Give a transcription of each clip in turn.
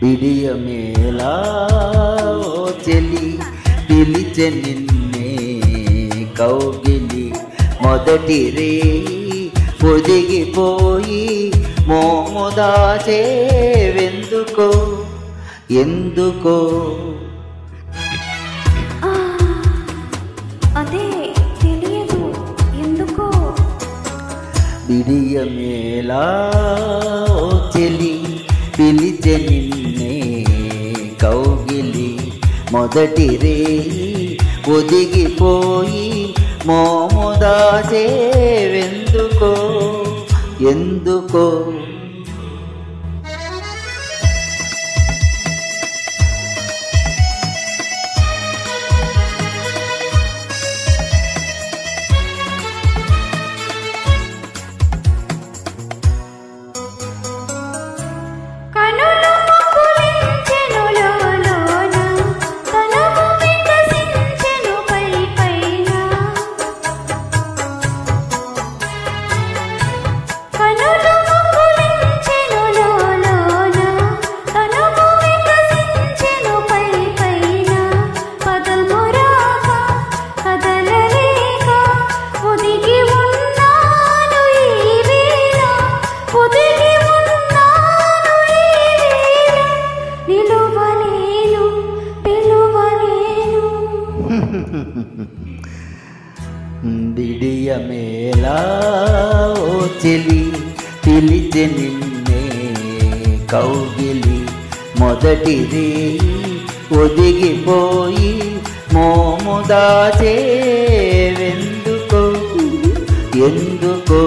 బిడియమేలా ఓ చెలి పిలిచె నిన్నే కౌగిలి మొదటి రేయి ఒదిగిపోయి మోము దాచేవెందుకో ఎందుకో అదే తెలియదు ఎందుకో బిడియమేలా ఓ చెలి పిలిచె నిన్నే కౌగిలి మొదటి రేయి ఒదిగిపోయి మోము దాచేవెందుకో ఎందుకో బిడియమేలా ఓ చెలి పిలిచె నిన్నే కౌగిలి మొదటి రేయి ఒదిగిపోయి మోము దాచేవెందుకో ఎందుకో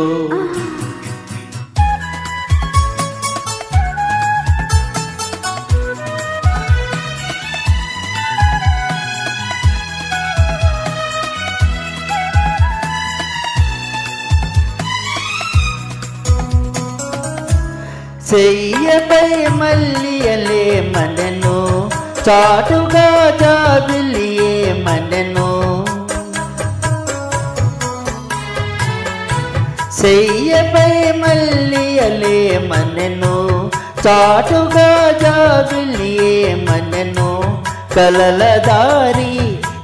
చెయ్యపై మల్లియలే మనను చాటుగా జాబిలియే మనను చెయ్యపై మల్లియలే మనను చాటుగా జాబిలియే మనను కలల దారి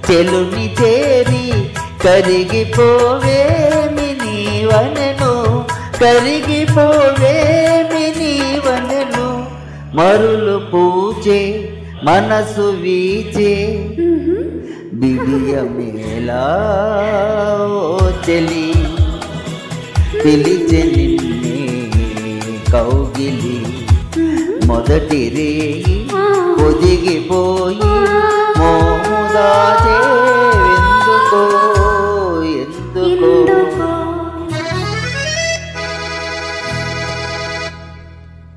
చెలుని చేరి కరిగిపోవేమి నీవనెను కరిగిపోవేమి నీవనెను మరులు పూచే మనసు వీచే బిడియమేలా ఓ చెలి పిలిచె నిన్నే కౌగిలి మొదటి రేయి ఒదిగిపోయి మోము దాచే